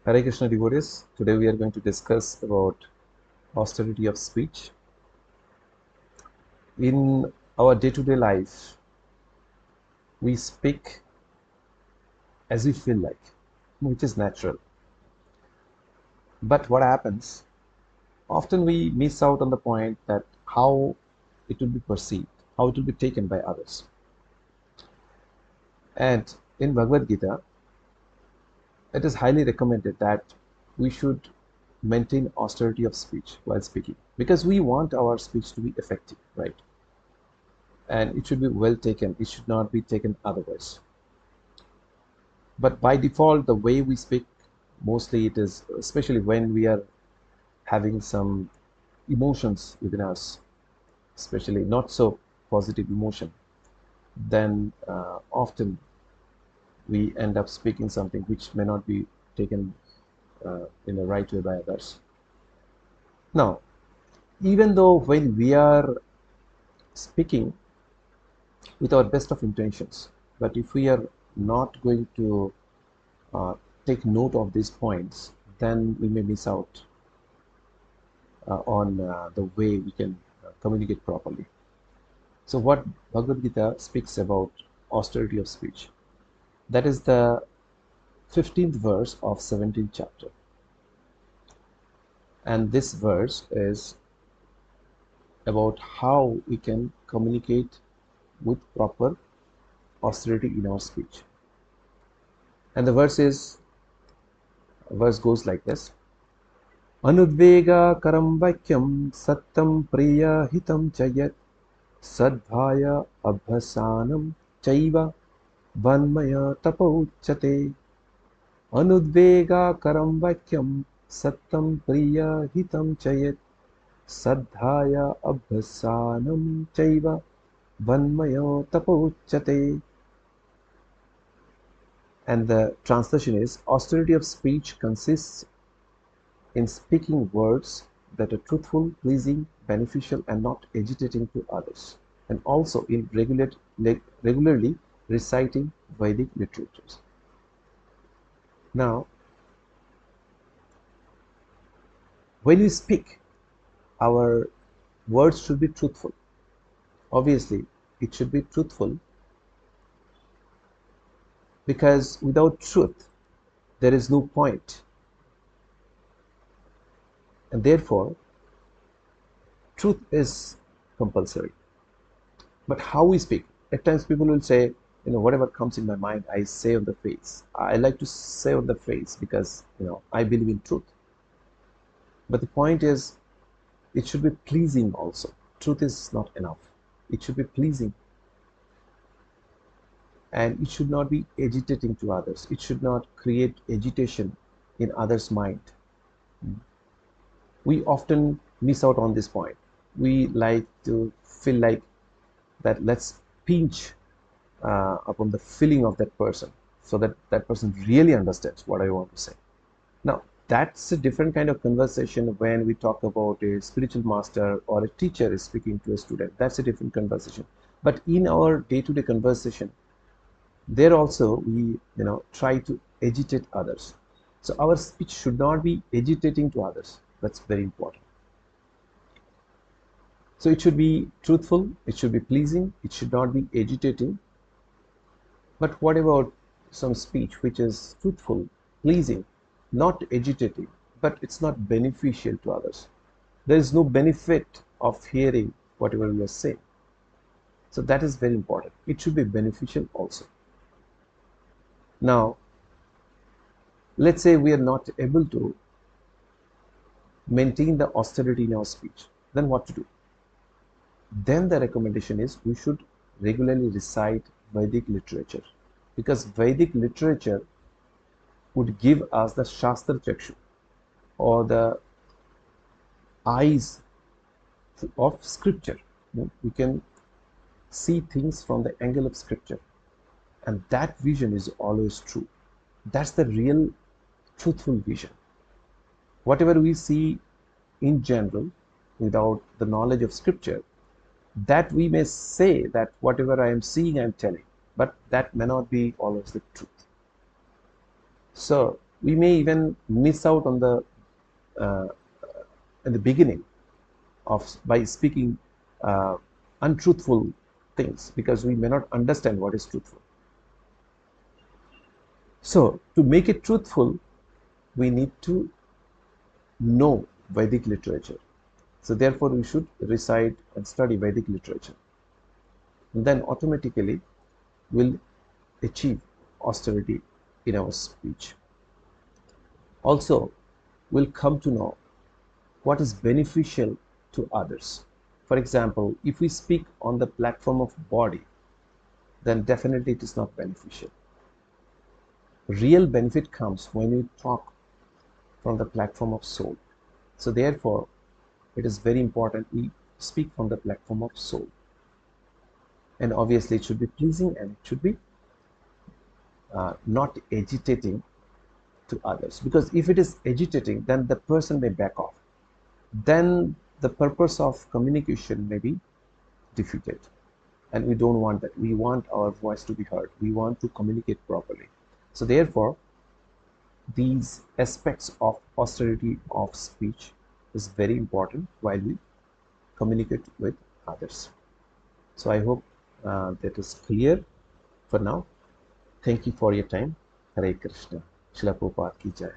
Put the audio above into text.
Hare Krishna devotees, today we are going to discuss about austerity of speech. In our day-to-day life, we speak as we feel like, which is natural. But what happens, often we miss out on the point that how it will be perceived, how it will be taken by others. And in Bhagavad Gita, it is highly recommended that we should maintain austerity of speech while speaking because we want our speech to be effective, right? And it should be well taken. It should not be taken otherwise. But by default, the way we speak, mostly it is, especially when we are having some emotions within us, especially not so positive emotion, then often we end up speaking something which may not be taken in the right way by others. Now, even though when we are speaking with our best of intentions, but if we are not going to uh, take note of these points, then we may miss out on the way we can communicate properly. So, what Bhagavad Gita speaks about austerity of speech, that is the 15th verse of 17th chapter. And this verse is about how we can communicate with proper austerity in our speech. And the verse goes like this. अनुद्वेगाकरं वाक्यं सत्यं प्रियहितं च यत् सद्भाय अभ्यसानं चैव वन्मय तपोच्यते अनुद्वेगाकरं वाक्यं सत्यं प्रियहितं च यत् सद्धाय अभ्यसानं चैव वन्मय तपोच्यते. And the translation is, austerity of speech consists in speaking words that are truthful, pleasing, beneficial, and not agitating to others, and also in regularly reciting Vedic literatures. Now, when we speak, our words should be truthful. Obviously, it should be truthful because without truth, there is no point. And therefore, truth is compulsory. But how we speak, at times people will say, whatever comes in my mind, I say on the face. I like to say on the face because, I believe in truth. But the point is, it should be pleasing also. Truth is not enough. It should be pleasing. And it should not be agitating to others. It should not create agitation in others' mind. We often miss out on this point. We like to feel like that let's pinch upon the feeling of that person so that that person really understands what I want to say. Now, that's a different kind of conversation when we talk about a spiritual master or a teacher is speaking to a student. That's a different conversation. But in our day-to-day conversation, there also we try to agitate others. So our speech should not be agitating to others. That's very important. So it should be truthful, it should be pleasing, it should not be agitating. But what about some speech which is truthful, pleasing, not agitating, but it's not beneficial to others? There is no benefit of hearing whatever we are saying. So that is very important. It should be beneficial also. Now, let's say we are not able to maintain the austerity in our speech. Then what to do? Then the recommendation is we should regularly recite Vedic literature, because Vedic literature would give us the Shastra Chakshu, or the eyes of scripture. We can see things from the angle of scripture, and that vision is always true. That's the real truthful vision. Whatever we see in general without the knowledge of scripture, that we may say that whatever I am seeing, I am telling, but that may not be always the truth. So We may even miss out on the uh, in the beginning of by speaking uh, untruthful things, because we may not understand what is truthful. So to make it truthful, we need to know Vedic literature. So therefore we should recite and study Vedic literature, and then automatically we'll achieve austerity in our speech. Also, we'll come to know what is beneficial to others. For example, if we speak on the platform of body, then definitely it is not beneficial. Real benefit comes when we talk from the platform of soul. So therefore, it is very important we speak from the platform of soul. And obviously it should be pleasing, and it should be not agitating to others. Because if it is agitating, then the person may back off. Then the purpose of communication may be defeated. And we don't want that. We want our voice to be heard. We want to communicate properly. So therefore, these aspects of austerity of speech is very important while we communicate with others. So I hope that is clear for now. Thank you for your time. Hare Krishna. Srila Prabhupada ki jai.